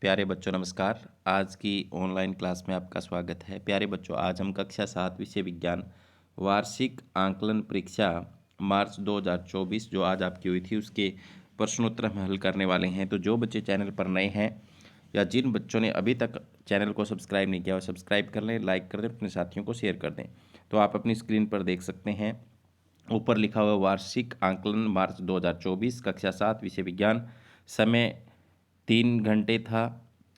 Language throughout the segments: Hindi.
प्यारे बच्चों नमस्कार। आज की ऑनलाइन क्लास में आपका स्वागत है। प्यारे बच्चों, आज हम कक्षा 7 विषय विज्ञान वार्षिक आंकलन परीक्षा मार्च 2024 जो आज आपकी हुई थी उसके प्रश्नोत्तर हम हल करने वाले हैं। तो जो बच्चे चैनल पर नए हैं या जिन बच्चों ने अभी तक चैनल को सब्सक्राइब नहीं किया वो सब्सक्राइब कर लें, लाइक कर दें, अपने साथियों को शेयर कर दें। तो आप अपनी स्क्रीन पर देख सकते हैं, ऊपर लिखा हुआ वार्षिक आंकलन मार्च 2024 कक्षा 7 विषय विज्ञान। समय 3 घंटे था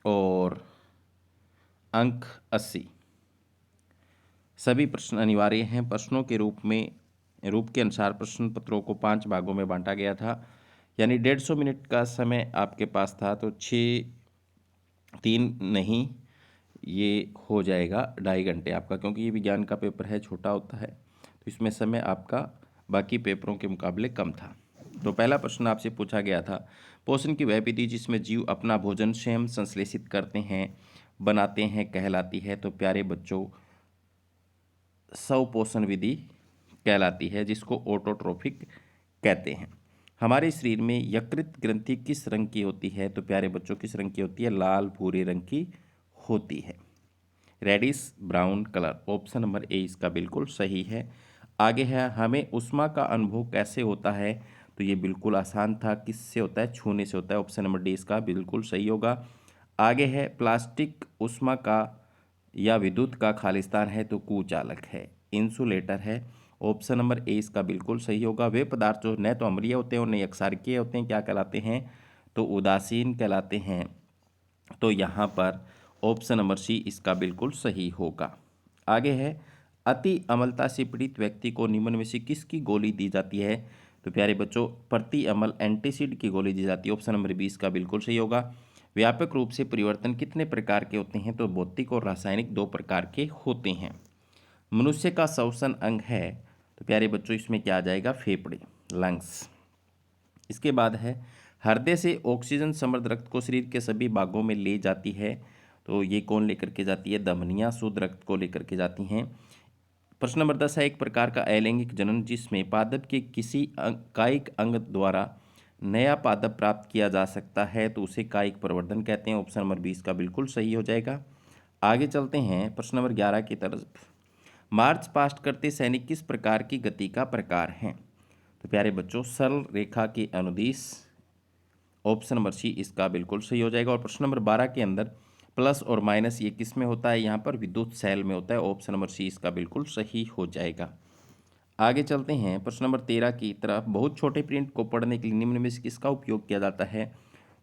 और अंक 80। सभी प्रश्न अनिवार्य हैं। प्रश्नों के रूप के अनुसार प्रश्न पत्रों को 5 भागों में बांटा गया था, यानी 150 मिनट का समय आपके पास था। तो 3 नहीं, ये हो जाएगा 2.5 घंटे आपका, क्योंकि ये विज्ञान का पेपर है, छोटा होता है, तो इसमें समय आपका बाकी पेपरों के मुकाबले कम था। तो पहला प्रश्न आपसे पूछा गया था, पोषण की वह विधि जिसमें जीव अपना भोजन स्वयं संश्लेषित करते हैं बनाते हैं कहलाती है। तो प्यारे बच्चों, स्वपोषण विधि कहलाती है, जिसको ऑटोट्रोफिक कहते हैं। हमारे शरीर में यकृत ग्रंथि किस रंग की होती है? तो प्यारे बच्चों, किस रंग की होती है? लाल भूरे रंग की होती है, reddish brown colour. Option number A इसका बिल्कुल सही है। आगे है, हमें ऊष्मा का अनुभव कैसे होता है? तो ये बिल्कुल आसान था, किससे होता है? छूने से होता है। ऑप्शन नंबर डी इसका बिल्कुल सही होगा। आगे है, प्लास्टिक ऊष्मा का या विद्युत का खालिस्तान है? तो कुचालक है, इंसुलेटर है। ऑप्शन नंबर ए इसका बिल्कुल सही होगा। वे पदार्थ जो न तो अम्लीय होते हैं और न अक्षारीय होते हैं, क्या कहलाते हैं? तो उदासीन कहलाते हैं। तो यहाँ पर ऑप्शन नंबर सी इसका बिल्कुल सही होगा। आगे है, अति अम्लता से पीड़ित व्यक्ति को निम्न में से किसकी गोली दी जाती है? तो प्यारे बच्चों, प्रति अम्ल एंटीसिड की गोली दी जाती है। ऑप्शन नंबर बी इसका बिल्कुल सही होगा। व्यापक रूप से परिवर्तन कितने प्रकार के होते हैं? तो भौतिक और रासायनिक 2 प्रकार के होते हैं। मनुष्य का श्वसन अंग है? तो प्यारे बच्चों, इसमें क्या आ जाएगा? फेफड़े, लंग्स। इसके बाद है, हृदय से ऑक्सीजन समृद्ध रक्त को शरीर के सभी भागों में ले जाती है? तो ये कौन लेकर के जाती है? धमनियाँ शुद्ध रक्त को लेकर के जाती हैं। प्रश्न नंबर 10 है, एक प्रकार का अलैंगिक जनन जिसमें पादप के किसी कायिक अंग द्वारा नया पादप प्राप्त किया जा सकता है, तो उसे कायिक प्रवर्धन कहते हैं। ऑप्शन नंबर 20 का बिल्कुल सही हो जाएगा। आगे चलते हैं प्रश्न नंबर 11 की तरफ। मार्च पास्ट करते सैनिक किस प्रकार की गति का प्रकार हैं? तो प्यारे बच्चों, सरल रेखा के अनुदिश। ऑप्शन नंबर सी इसका बिल्कुल सही हो जाएगा। और प्रश्न नंबर 12 के अंदर प्लस और माइनस ये किस में होता है? यहाँ पर विद्युत सेल में होता है। ऑप्शन नंबर सी इसका बिल्कुल सही हो जाएगा। आगे चलते हैं प्रश्न नंबर 13 की तरफ। बहुत छोटे प्रिंट को पढ़ने के लिए निम्न में से किसका उपयोग किया जाता है?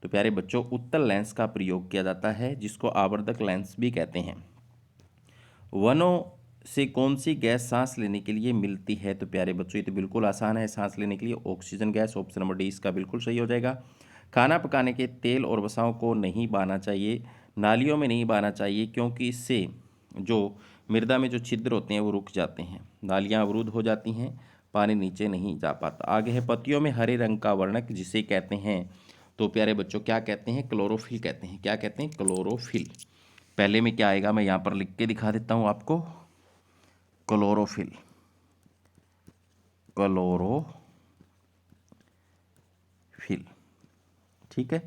तो प्यारे बच्चों, उत्तल लेंस का प्रयोग किया जाता है, जिसको आवर्धक लेंस भी कहते हैं। वनों से कौन सी गैस सांस लेने के लिए मिलती है? तो प्यारे बच्चों, ये तो बिल्कुल आसान है, सांस लेने के लिए oxygen gas. Option number D इसका बिल्कुल सही हो जाएगा। खाना पकाने के तेल और वसाओं को नहीं बहाना चाहिए, नालियों में नहीं बहाना चाहिए, क्योंकि इससे जो मृदा में जो छिद्र होते हैं वो रुक जाते हैं, नालियाँ अवरुद्ध हो जाती हैं, पानी नीचे नहीं जा पाता। आगे है, पत्तियों में हरे रंग का वर्णक जिसे कहते हैं? तो प्यारे बच्चों, क्या कहते हैं? क्लोरोफिल कहते हैं। क्या कहते हैं? क्लोरोफिल। पहले में क्या आएगा, मैं यहाँ पर लिख के दिखा देता हूँ आपको। क्लोरोफिल, क्लोरोफिल, ठीक है।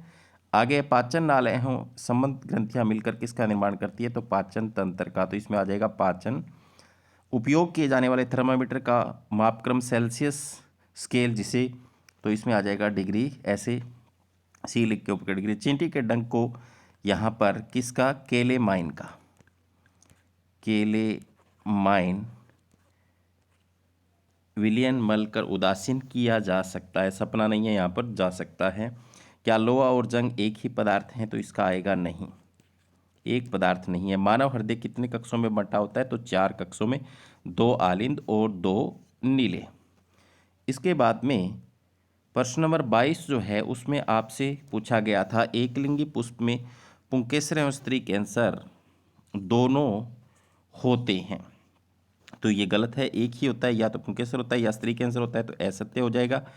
आगे, पाचन नालियों संबंध ग्रंथियां मिलकर किसका निर्माण करती है? तो पाचन तंत्र का। तो इसमें आ जाएगा पाचन। उपयोग किए जाने वाले थर्मामीटर का मापक्रम सेल्सियस स्केल जिसे, तो इसमें आ जाएगा डिग्री, ऐसे सी लिख के ऊपर डिग्री। चींटी के डंक को यहाँ पर किसका? केलेमाइन का, केलेमाइन विलियन मल कर उदासीन किया जा सकता है। सपना नहीं है, यहाँ पर जा सकता है। क्या लोहा और जंग एक ही पदार्थ हैं? तो इसका आएगा नहीं, एक पदार्थ नहीं है। मानव हृदय कितने कक्षों में बंटा होता है? तो 4 कक्षों में, 2 आलिंद और 2 नीले। इसके बाद में प्रश्न नंबर 22 जो है उसमें आपसे पूछा गया था, एकलिंगी पुष्प में पुंकेसर एवं स्त्री कैंसर दोनों होते हैं। तो ये गलत है, एक ही होता है, या तो पुंकेसर होता है या स्त्री कैंसर होता है, तो असत्य हो जाएगा।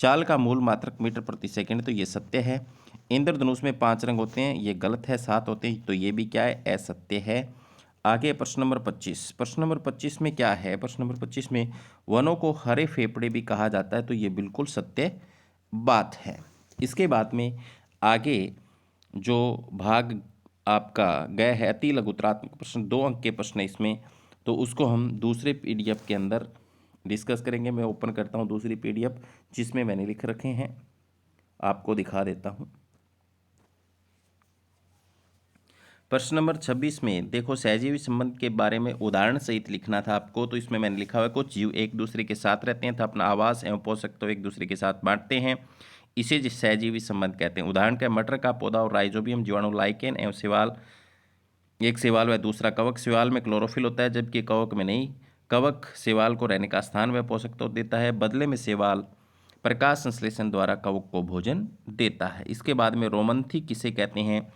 चाल का मूल मात्रक मीटर प्रति सेकंड, तो ये सत्य है। इंद्रधनुष में 5 रंग होते हैं, ये गलत है, 7 होते हैं, तो ये भी क्या है? असत्य है। आगे प्रश्न नंबर 25। प्रश्न नंबर 25 में क्या है? प्रश्न नंबर 25 में वनों को हरे फेफड़े भी कहा जाता है, तो ये बिल्कुल सत्य बात है। इसके बाद में आगे जो भाग आपका गए है अति लघुतरात्मक प्रश्न, 2 अंक के प्रश्न है इसमें, तो उसको हम दूसरे पीडीएफ के अंदर डिस्कस करेंगे। मैं ओपन करता हूँ दूसरी पीडीएफ जिसमें मैंने लिख रखे हैं, आपको दिखा देता हूँ। प्रश्न नंबर 26 में देखो, सहजीवी संबंध के बारे में उदाहरण सहित लिखना था आपको। तो इसमें मैंने लिखा हुआ है, कुछ जीव एक दूसरे के साथ रहते हैं तो अपना आवास एवं पोषक तत्व एक दूसरे के साथ बांटते हैं, इसे सहजीवी संबंध कहते हैं। उदाहरण क्या, मटर का पौधा और राइजोबियम जीवाणु लाइकेन एवं शैवाल, एक शैवाल व दूसरा कवक। शैवाल में क्लोरोफिल होता है जबकि कवक में नहीं। कवक शैवाल को रहने का स्थान व पोषक तत्व देता है, बदले में शैवाल प्रकाश संश्लेषण द्वारा कवक को भोजन देता है। इसके बाद में रोमंथी किसे कहते हैं,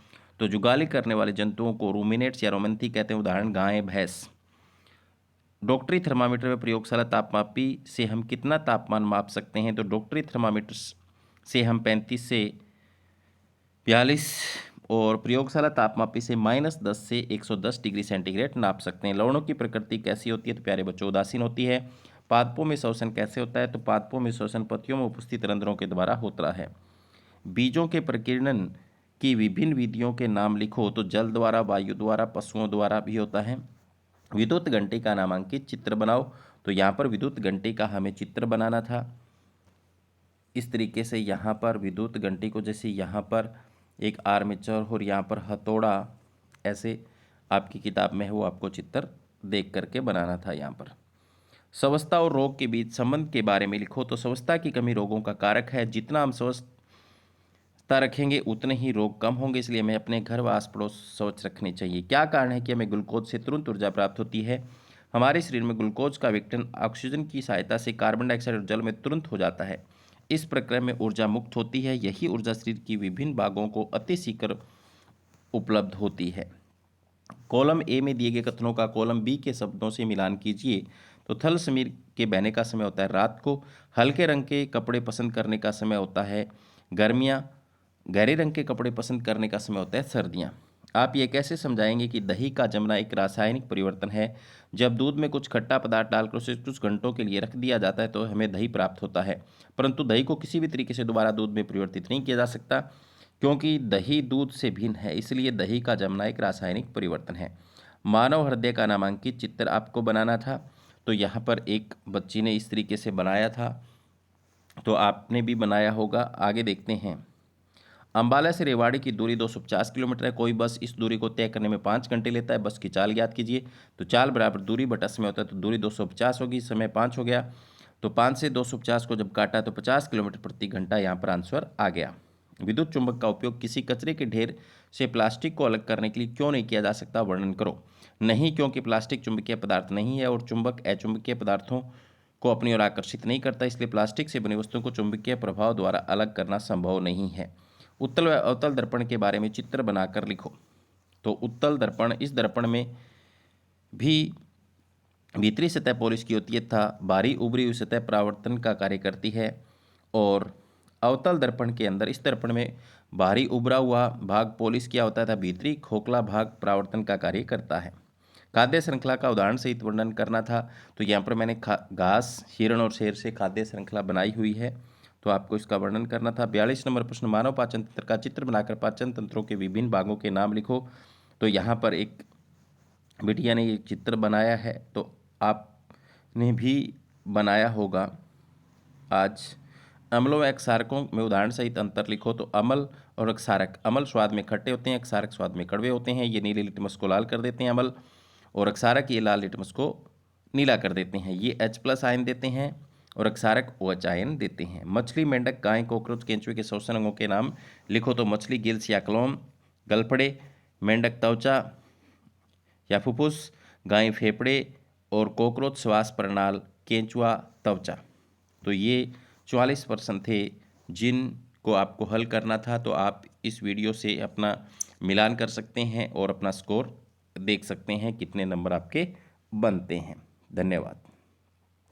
तो जुगाली करने वाले जंतुओं को रूमिनेट्स या रोमंथी कहते हैं। उदाहरण गाय भैंस। डॉक्टरी थर्मामीटर व प्रयोगशाला तापमापी से हम कितना तापमान माप सकते हैं, तो डॉक्टरी थर्मामीटर से हम 35 से 42 और प्रयोगशाला तापमापी से -10 से 110 डिग्री सेंटीग्रेड नाप सकते हैं। लवणों की प्रकृति कैसी होती है, तो प्यारे बच्चों उदासीन होती है। पादपों में श्वसन कैसे होता है, तो पादपों में श्वसन पत्तियों में उपस्थित रंध्रों के द्वारा होता है। बीजों के प्रकीर्णन की विभिन्न विधियों के नाम लिखो, तो जल द्वारा, वायु द्वारा, पशुओं द्वारा भी होता है। विद्युत घंटी का नामांकित चित्र बनाओ, तो यहाँ पर विद्युत घंटी का हमें चित्र बनाना था। इस तरीके से यहाँ पर विद्युत घंटी को, जैसे यहाँ पर एक आर्मेचर और यहाँ पर हथौड़ा, ऐसे आपकी किताब में है वो आपको चित्र देख करके बनाना था। यहाँ पर स्वस्थता और रोग के बीच संबंध के बारे में लिखो, तो स्वस्थता की कमी रोगों का कारक है। जितना हम स्वस्थता रखेंगे उतने ही रोग कम होंगे, इसलिए हमें अपने घर व आस पड़ोस स्वच्छ रखनी चाहिए। क्या कारण है कि हमें ग्लूकोज से तुरंत ऊर्जा प्राप्त होती है, हमारे शरीर में ग्लूकोज का विघटन ऑक्सीजन की सहायता से कार्बन डाइऑक्साइड और जल में तुरंत हो जाता है। इस प्रक्रिया में ऊर्जा मुक्त होती है, यही ऊर्जा शरीर की विभिन्न भागों को अति शीघ्र उपलब्ध होती है। कॉलम ए में दिए गए कथनों का कॉलम बी के शब्दों से मिलान कीजिए, तो थल समीर के बहने का समय होता है रात को, हल्के रंग के कपड़े पसंद करने का समय होता है गर्मियाँ, गहरे रंग के कपड़े पसंद करने का समय होता है सर्दियाँ। आप ये कैसे समझाएंगे कि दही का जमना एक रासायनिक परिवर्तन है। जब दूध में कुछ खट्टा पदार्थ डालकर उसे कुछ घंटों के लिए रख दिया जाता है तो हमें दही प्राप्त होता है, परंतु दही को किसी भी तरीके से दोबारा दूध में परिवर्तित नहीं किया जा सकता, क्योंकि दही दूध से भिन्न है, इसलिए दही का जमना एक रासायनिक परिवर्तन है। मानव हृदय का नामांकित चित्र आपको बनाना था, तो यहाँ पर एक बच्ची ने इस तरीके से बनाया था, तो आपने भी बनाया होगा। आगे देखते हैं। अंबाला से रेवाड़ी की दूरी 250 किलोमीटर है। कोई बस इस दूरी को तय करने में 5 घंटे लेता है। बस की चाल ज्ञात कीजिए, तो चाल बराबर दूरी बटा समय होता है, तो दूरी 250 होगी, समय 5 हो गया, तो 5 से 250 को जब काटा तो 50 किलोमीटर प्रति घंटा यहाँ पर आंसर आ गया। विद्युत चुंबक का उपयोग किसी कचरे के ढेर से प्लास्टिक को अलग करने के लिए क्यों नहीं किया जा सकता, वर्णन करो। नहीं, क्योंकि प्लास्टिक चुंबकीय पदार्थ नहीं है और चुंबक अचुंबकीय पदार्थों को अपनी ओर आकर्षित नहीं करता, इसलिए प्लास्टिक से बनी वस्तुओं को चुंबकीय प्रभाव द्वारा अलग करना संभव नहीं है। उत्तल व अवतल दर्पण के बारे में चित्र बनाकर लिखो, तो उत्तल दर्पण, इस दर्पण में भी भीतरी सतह पॉलिश की होती है तथा बाहरी उभरी हुई सतह परावर्तन का कार्य करती है। और अवतल दर्पण के अंदर, इस दर्पण में बाहरी उभरा हुआ भाग पॉलिश किया होता है तथा भीतरी खोखला भाग परावर्तन का कार्य करता है। खाद्य श्रृंखला का उदाहरण सहित वर्णन करना था, तो यहाँ पर मैंने घास, हिरण और शेर से खाद्य श्रृंखला बनाई हुई है, तो आपको इसका वर्णन करना था। 42 नंबर प्रश्न, मानव पाचन तंत्र का चित्र बनाकर पाचन तंत्रों के विभिन्न भागों के नाम लिखो, तो यहाँ पर एक बिटिया ने ये चित्र बनाया है, तो आपने भी बनाया होगा। आज अम्लों व क्षारकों में उदाहरण सहित अंतर लिखो, तो अम्ल और क्षारक, अम्ल स्वाद में खट्टे होते हैं, क्षारक स्वाद में कड़वे होते हैं। ये नीले लिटमस को लाल कर देते हैं अम्ल, और क्षारक ये लाल लिटमस को नीला कर देते हैं। ये H+ आयन देते हैं और क्षारक OH आयन देते हैं। मछली, मेंढक, गाय, कॉकरोच, केंचुए के श्वसन अंगों के नाम लिखो, तो मछली गिल्स या क्लोम, गलफड़े, मेंढक त्वचा या फुफ्फुस, गाय फेफड़े और कॉकरोच श्वास प्रणाल, केंचुआ त्वचा। तो ये 44 प्रश्न थे जिनको आपको हल करना था, तो आप इस वीडियो से अपना मिलान कर सकते हैं और अपना स्कोर देख सकते हैं कितने नंबर आपके बनते हैं। धन्यवाद।